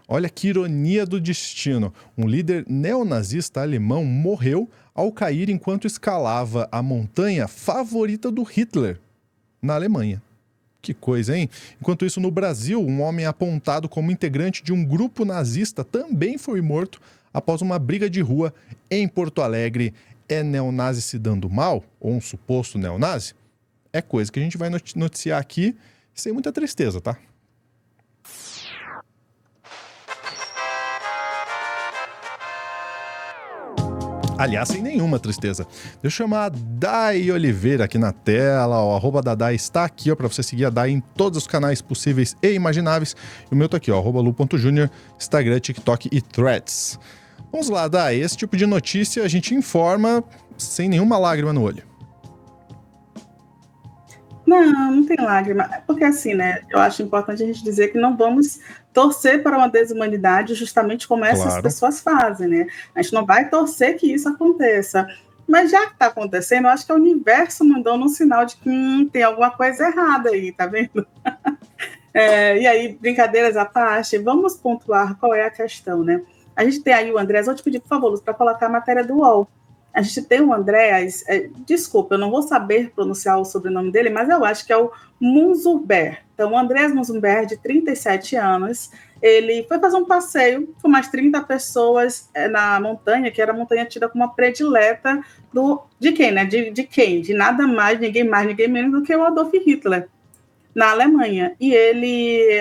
Olha que ironia do destino. Um líder neonazista alemão morreu ao cair enquanto escalava a montanha favorita do Hitler, na Alemanha. Que coisa, hein? Enquanto isso, no Brasil, um homem apontado como integrante de um grupo nazista também foi morto após uma briga de rua em Porto Alegre. É neonazi se dando mal? Ou um suposto neonazi? É coisa que a gente vai noticiar aqui sem muita tristeza, tá? Aliás, sem nenhuma tristeza. Deixa eu chamar a Dai Oliveira aqui na tela. O arroba da Dai está aqui, ó, para você seguir a Dai em todos os canais possíveis e imagináveis. E o meu tá aqui, ó, arroba lu.junior, Instagram, TikTok e Threads. Vamos lá, Dai. Esse tipo de notícia a gente informa sem nenhuma lágrima no olho. Não tem lágrima. Porque assim, né? Eu acho importante a gente dizer que não vamos torcer para uma desumanidade justamente como essas pessoas fazem, né? A gente não vai torcer que isso aconteça. Mas já que está acontecendo, eu acho que o universo mandou um sinal de que tem alguma coisa errada aí, tá vendo? E aí, brincadeiras à parte, vamos pontuar qual é a questão, né? A gente tem aí o Andrés, vou te pedir, por favor, Luz, para colocar a matéria do UOL. A gente tem o Andrés, desculpa, eu não vou saber pronunciar o sobrenome dele, mas eu acho que é o Munzuber. Então, o Andrés Munzuber, de 37 anos, ele foi fazer um passeio com mais 30 pessoas na montanha, que era a montanha tida como uma predileta de quem, né? De quem? De nada mais, ninguém menos do que o Adolf Hitler, na Alemanha. E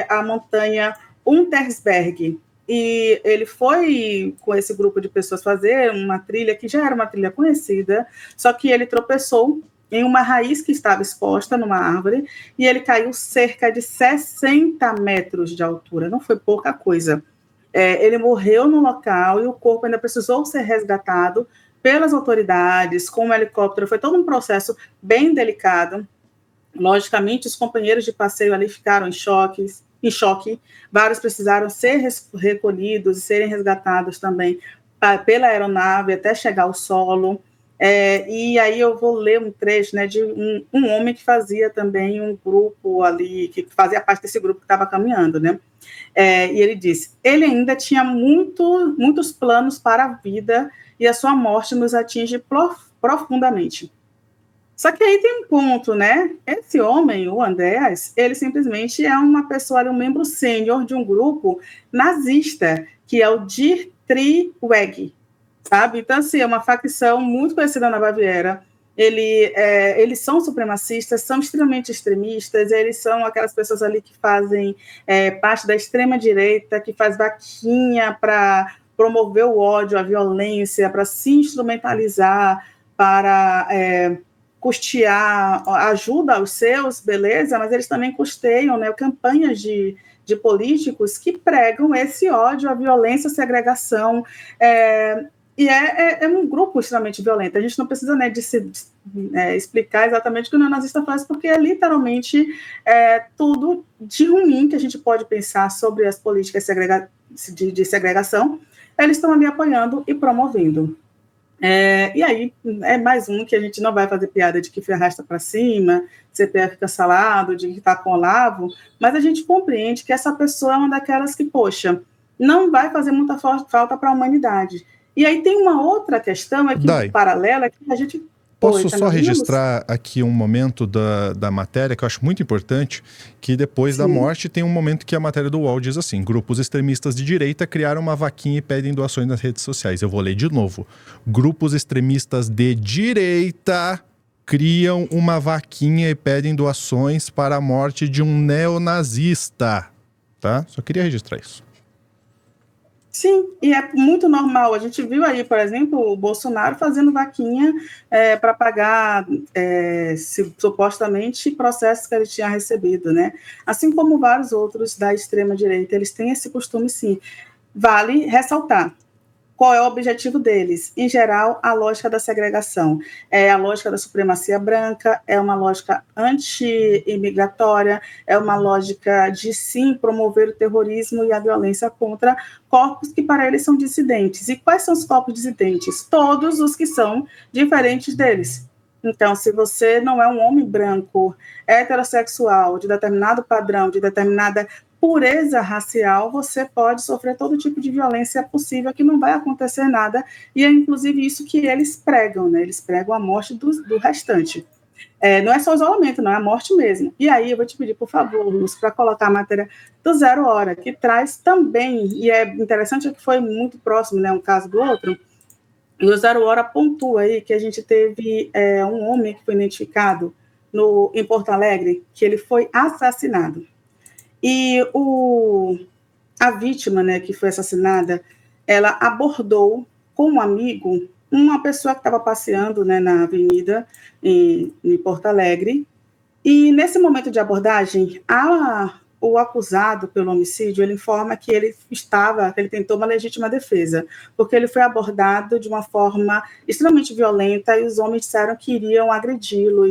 a montanha Untersberg, e ele foi com esse grupo de pessoas fazer uma trilha que já era uma trilha conhecida, só que ele tropeçou em uma raiz que estava exposta numa árvore e ele caiu cerca de 60 metros de altura, não foi pouca coisa. Ele morreu no local e o corpo ainda precisou ser resgatado pelas autoridades, com um helicóptero, foi todo um processo bem delicado. Logicamente, os companheiros de passeio ali ficaram em choque, vários precisaram ser recolhidos e serem resgatados também pela aeronave até chegar ao solo. E aí eu vou ler um trecho, né, de um homem que fazia também um grupo ali, que fazia parte desse grupo que estava caminhando, né? E ele disse: ele ainda tinha muitos planos para a vida e a sua morte nos atinge profundamente. Só que aí tem um ponto, né? Esse homem, o Andreas, ele simplesmente é uma pessoa, um membro sênior de um grupo nazista, que é o Die Triweg, sabe? Então, assim, é uma facção muito conhecida na Baviera. Eles são supremacistas, são extremamente extremistas, eles são aquelas pessoas ali que fazem parte da extrema-direita, que faz vaquinha para promover o ódio, a violência, para se instrumentalizar, para custear ajuda aos seus, beleza, mas eles também custeiam, né, campanhas de políticos que pregam esse ódio, a violência, a segregação, e é um grupo extremamente violento. A gente não precisa, né, de explicar exatamente o que o neonazista faz, porque é literalmente tudo de ruim que a gente pode pensar sobre as políticas de segregação, eles estão ali apoiando e promovendo. E aí é mais um que a gente não vai fazer piada de que foi arrasta para cima, CPF cancelado, de que está com Olavo, mas a gente compreende que essa pessoa é uma daquelas que, poxa, não vai fazer muita falta para a humanidade. E aí tem uma outra questão aqui paralela que a gente... Posso só registrar aqui um momento da matéria que eu acho muito importante, que depois da morte tem um momento que a matéria do UOL diz assim: grupos extremistas de direita criaram uma vaquinha e pedem doações nas redes sociais. Eu vou ler de novo. Grupos extremistas de direita criam uma vaquinha e pedem doações para a morte de um neonazista. Tá? Só queria registrar isso. Sim, e é muito normal. A gente viu aí, por exemplo, o Bolsonaro fazendo vaquinha para pagar, supostamente, processos que ele tinha recebido, né? Assim como vários outros da extrema-direita, eles têm esse costume, sim. Vale ressaltar. Qual é o objetivo deles? Em geral, a lógica da segregação. É a lógica da supremacia branca, é uma lógica anti-imigratória, é uma lógica de, sim, promover o terrorismo e a violência contra corpos que para eles são dissidentes. E quais são os corpos dissidentes? Todos os que são diferentes deles. Então, se você não é um homem branco, heterossexual, de determinado padrão, de determinada pureza racial, você pode sofrer todo tipo de violência possível, que não vai acontecer nada, e é inclusive isso que eles pregam, né? Eles pregam a morte do restante. Não é só o isolamento, não, é a morte mesmo. E aí eu vou te pedir, por favor, Lúcio, para colocar a matéria do Zero Hora, que traz também, e é interessante que foi muito próximo, né, um caso do outro, e o Zero Hora pontua aí que a gente teve um homem que foi identificado em Porto Alegre, que ele foi assassinado. E a vítima, né, que foi assassinada, ela abordou com um amigo uma pessoa que estava passeando, né, na avenida em Porto Alegre, e nesse momento de abordagem, o acusado pelo homicídio, ele informa que ele tentou uma legítima defesa, porque ele foi abordado de uma forma extremamente violenta e os homens disseram que iriam agredi-lo,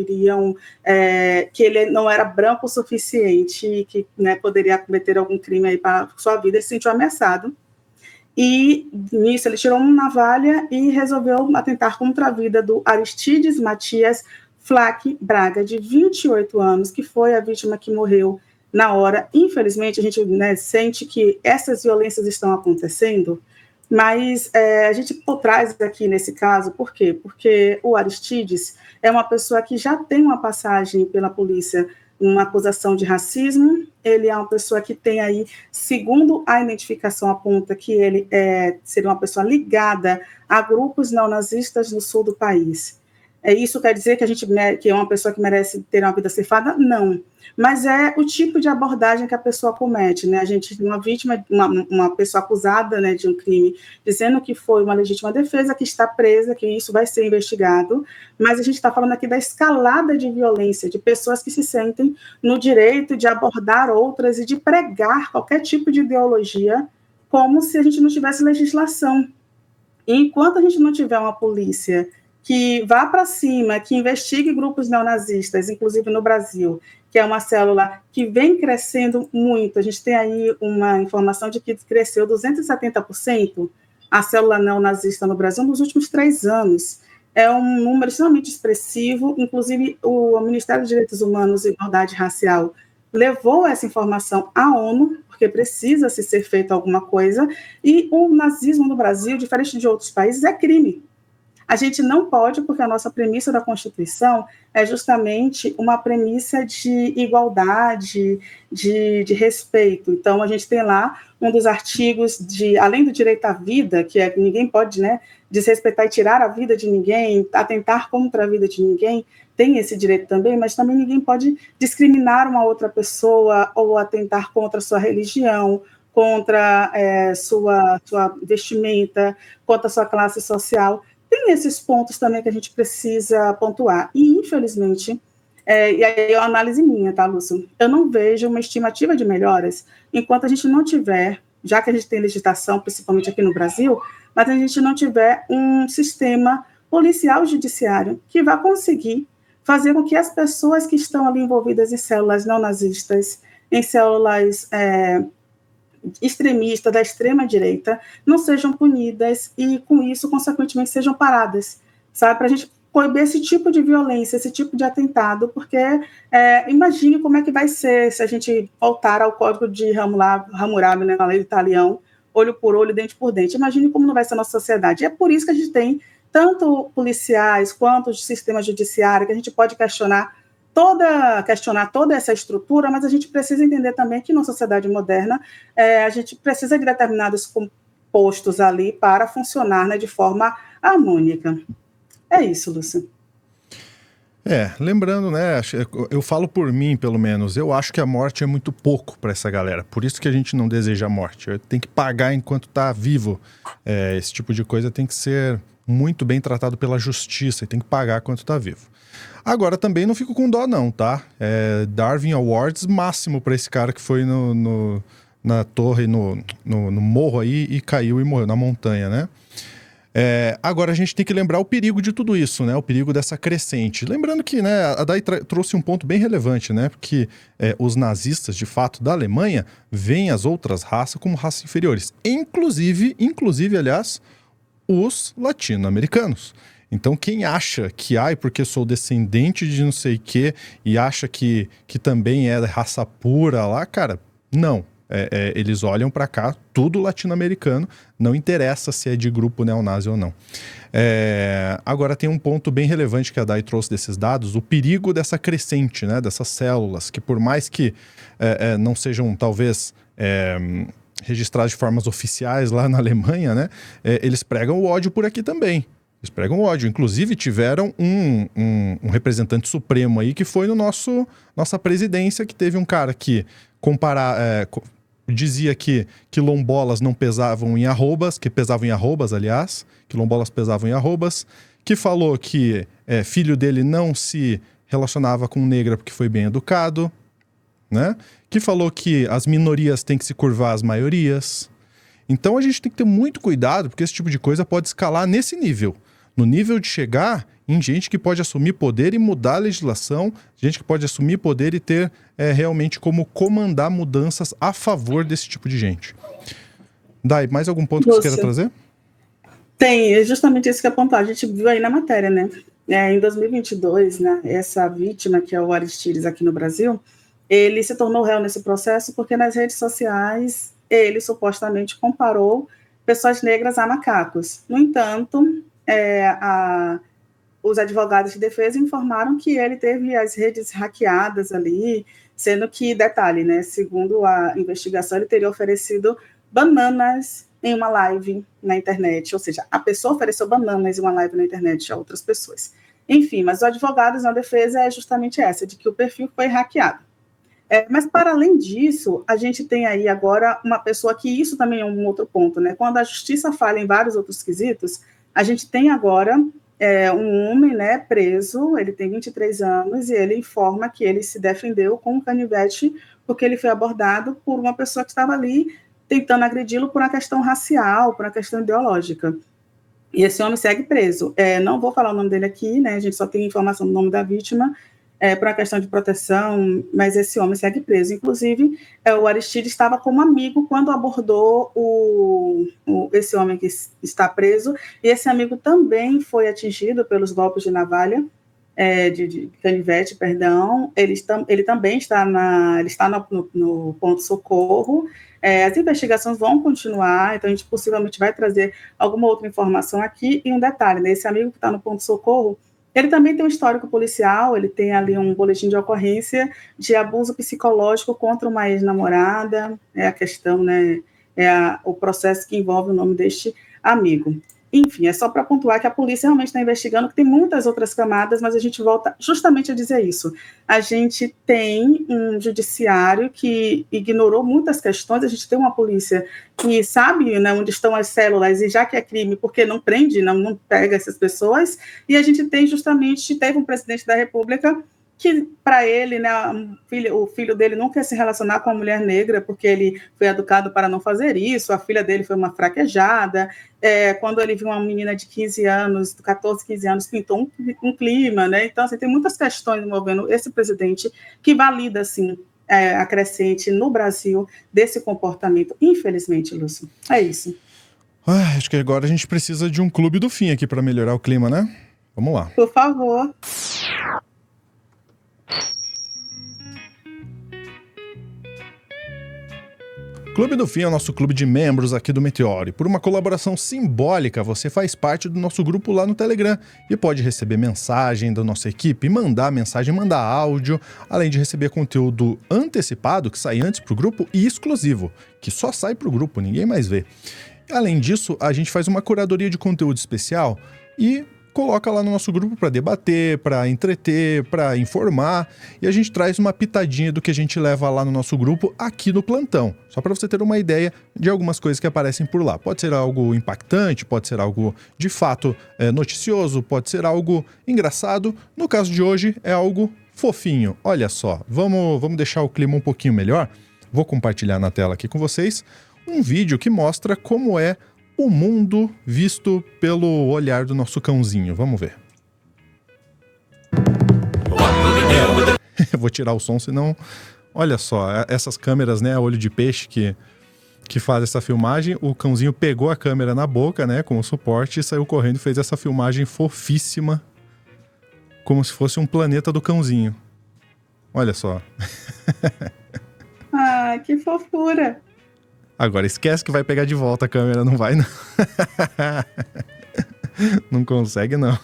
que ele não era branco o suficiente e que, né, poderia cometer algum crime aí para a sua vida. Ele se sentiu ameaçado. E nisso ele tirou uma navalha e resolveu atentar contra a vida do Aristides Matias Flack Braga, de 28 anos, que foi a vítima que morreu na hora. Infelizmente, a gente, né, sente que essas violências estão acontecendo, mas a gente traz aqui nesse caso, por quê? Porque o Aristides é uma pessoa que já tem uma passagem pela polícia, uma acusação de racismo. Ele é uma pessoa que tem aí, segundo a identificação aponta, que ele seria uma pessoa ligada a grupos neonazistas no sul do país. Isso quer dizer que que é uma pessoa que merece ter uma vida ceifada? Não. Mas é o tipo de abordagem que a pessoa comete, né? A gente tem uma vítima, uma pessoa acusada, né, de um crime, dizendo que foi uma legítima defesa, que está presa, que isso vai ser investigado, mas a gente está falando aqui da escalada de violência, de pessoas que se sentem no direito de abordar outras e de pregar qualquer tipo de ideologia, como se a gente não tivesse legislação. E enquanto a gente não tiver uma polícia que vá para cima, que investigue grupos neonazistas, inclusive no Brasil, que é uma célula que vem crescendo muito. A gente tem aí uma informação de que cresceu 270% a célula neonazista no Brasil nos últimos 3 anos. É um número extremamente expressivo, inclusive o Ministério dos Direitos Humanos e Igualdade Racial levou essa informação à ONU, porque precisa se ser feita alguma coisa, e o nazismo no Brasil, diferente de outros países, é crime. A gente não pode, porque a nossa premissa da Constituição é justamente uma premissa de igualdade, de respeito. Então, a gente tem lá um dos artigos além do direito à vida, que ninguém pode, né, desrespeitar e tirar a vida de ninguém, atentar contra a vida de ninguém, tem esse direito também, mas também ninguém pode discriminar uma outra pessoa ou atentar contra a sua religião, contra sua vestimenta, contra a sua classe social. Tem esses pontos também que a gente precisa pontuar. E, infelizmente, e aí é uma análise minha, tá, Lúcio? Eu não vejo uma estimativa de melhoras enquanto a gente não tiver, já que a gente tem legislação, principalmente aqui no Brasil, mas a gente não tiver um sistema policial judiciário que vá conseguir fazer com que as pessoas que estão ali envolvidas em células neonazistas, em células extremistas, da extrema-direita, não sejam punidas e, com isso, consequentemente, sejam paradas, sabe? Para a gente coibir esse tipo de violência, esse tipo de atentado, porque imagine como é que vai ser se a gente voltar ao código de Hammurabi, né, na lei do talião, olho por olho, dente por dente. Imagine como não vai ser a nossa sociedade. E é por isso que a gente tem tanto policiais quanto o sistema judiciário, que a gente pode questionar toda essa estrutura, mas a gente precisa entender também que na sociedade moderna a gente precisa de determinados compostos ali para funcionar, né, de forma harmônica. É isso, Lúcio. Lembrando, né, eu falo por mim, pelo menos, eu acho que a morte é muito pouco para essa galera, por isso que a gente não deseja a morte. Tem que pagar enquanto está vivo. Esse tipo de coisa tem que ser muito bem tratado pela justiça e tem que pagar enquanto está vivo. Agora, também não fico com dó não, tá? Darwin Awards máximo para esse cara que foi na torre, no morro aí e caiu e morreu na montanha, né? Agora a gente tem que lembrar o perigo de tudo isso, né? O perigo dessa crescente. Lembrando que, né, a Day trouxe um ponto bem relevante, né? Porque os nazistas, de fato, da Alemanha, veem as outras raças como raças inferiores. Inclusive, aliás, os latino-americanos. Então, quem acha que, porque sou descendente de não sei o quê, e acha que também é raça pura lá, cara, não. eles olham para cá, tudo latino-americano, não interessa se é de grupo neonazi ou não. Agora tem um ponto bem relevante que a Dai trouxe desses dados, o perigo dessa crescente, né, dessas células, que por mais que não sejam talvez registradas de formas oficiais lá na Alemanha, né, eles pregam o ódio por aqui também. Eles pregam ódio. Inclusive, tiveram um representante supremo aí que foi no nossa presidência, que teve um cara que dizia que quilombolas não pesavam em arrobas, que pesavam em arrobas, aliás, quilombolas pesavam em arrobas, que falou que filho dele não se relacionava com negra porque foi bem educado, né? Que falou que as minorias têm que se curvar às maiorias. Então a gente tem que ter muito cuidado, porque esse tipo de coisa pode escalar nesse nível. No nível de chegar em gente que pode assumir poder e mudar a legislação, gente que pode assumir poder e ter realmente como comandar mudanças a favor desse tipo de gente. Dai, mais algum ponto que você queira trazer? Tem, é justamente isso que apontar. A gente viu aí na matéria, né? Em 2022, né, essa vítima, que é o Aristides aqui no Brasil, ele se tornou réu nesse processo porque nas redes sociais ele supostamente comparou pessoas negras a macacos. No entanto, os advogados de defesa informaram que ele teve as redes hackeadas ali, sendo que, detalhe, né, segundo a investigação, ele teria oferecido bananas em uma live na internet, ou seja, a pessoa ofereceu bananas em uma live na internet a outras pessoas. Enfim, mas os advogados na defesa é justamente essa, de que o perfil foi hackeado. Mas, para além disso, a gente tem aí agora uma pessoa que isso também é um outro ponto, né? Quando a justiça falha em vários outros quesitos, a gente tem agora um homem, né, preso, ele tem 23 anos e ele informa que ele se defendeu com um canivete porque ele foi abordado por uma pessoa que estava ali tentando agredi-lo por uma questão racial, por uma questão ideológica. E esse homem segue preso. Não vou falar o nome dele aqui, né? A gente só tem informação do nome da vítima, por uma questão de proteção, mas esse homem segue preso. Inclusive, o Aristides estava como amigo quando abordou esse homem que está preso, e esse amigo também foi atingido pelos golpes de navalha, de canivete, perdão. Ele também está no ponto-socorro. As investigações vão continuar, então a gente possivelmente vai trazer alguma outra informação aqui. E um detalhe, né, esse amigo que está no ponto-socorro, ele também tem um histórico policial, ele tem ali um boletim de ocorrência de abuso psicológico contra uma ex-namorada, a questão, né, o processo que envolve o nome deste amigo. Enfim, é só para pontuar que a polícia realmente está investigando, que tem muitas outras camadas, mas a gente volta justamente a dizer isso. A gente tem um judiciário que ignorou muitas questões, a gente tem uma polícia que sabe, né, onde estão as células, e já que é crime, porque não prende, não pega essas pessoas, e a gente teve um presidente da República que, para ele, né, o filho dele não quer se relacionar com a mulher negra, porque ele foi educado para não fazer isso, a filha dele foi uma fraquejada, quando ele viu uma menina de 15 anos, 14, 15 anos, pintou um clima, né? Então, assim, tem muitas questões envolvendo esse presidente que valida, assim, a crescente no Brasil desse comportamento, infelizmente, Lúcio. É isso. Acho que agora a gente precisa de um clube do fim aqui para melhorar o clima, né? Vamos lá. Por favor. Clube do Fim é o nosso clube de membros aqui do Meteoro. E por uma colaboração simbólica, você faz parte do nosso grupo lá no Telegram e pode receber mensagem da nossa equipe, mandar mensagem, mandar áudio, além de receber conteúdo antecipado que sai antes pro grupo e exclusivo, que só sai pro grupo, ninguém mais vê. Além disso, a gente faz uma curadoria de conteúdo especial e coloca lá no nosso grupo para debater, para entreter, para informar, e a gente traz uma pitadinha do que a gente leva lá no nosso grupo aqui no plantão, só para você ter uma ideia de algumas coisas que aparecem por lá. Pode ser algo impactante, pode ser algo de fato noticioso, pode ser algo engraçado. No caso de hoje é algo fofinho. Olha só, vamos deixar o clima um pouquinho melhor. Vou compartilhar na tela aqui com vocês um vídeo que mostra como é o mundo visto pelo olhar do nosso cãozinho. Vamos ver. Eu vou tirar o som, senão... Olha só, essas câmeras, né, olho de peixe que faz essa filmagem. O cãozinho pegou a câmera na boca, né, com o suporte e saiu correndo e fez essa filmagem fofíssima, como se fosse um planeta do cãozinho. Olha só. Ah, que fofura. Agora esquece que vai pegar de volta a câmera, não vai não. Não consegue não.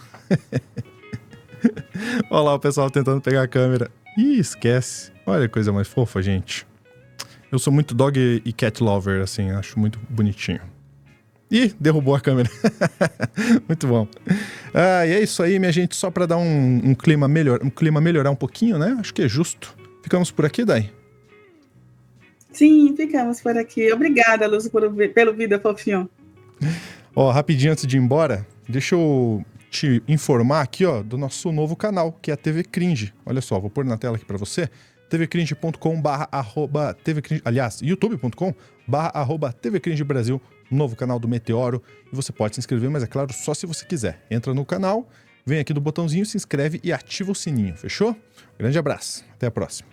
Olha lá o pessoal tentando pegar a câmera. Ih, esquece. Olha que coisa mais fofa, gente. Eu sou muito dog e cat lover, assim, acho muito bonitinho. Ih, derrubou a câmera. Muito bom. Ah, e é isso aí, minha gente, só pra dar um clima melhorar um pouquinho, né? Acho que é justo. Ficamos por aqui, Dai? Sim, ficamos por aqui. Obrigada, Luz, pelo Vida Fofinho. Ó, rapidinho antes de ir embora, deixa eu te informar aqui, ó, do nosso novo canal, que é a TV Cringe. Olha só, vou pôr na tela aqui pra você. tvcringe.com/tvcringe, aliás, youtube.com/tvcringe Brasil, novo canal do Meteoro. E você pode se inscrever, mas é claro, só se você quiser. Entra no canal, vem aqui do botãozinho, se inscreve e ativa o sininho, fechou? Grande abraço, até a próxima.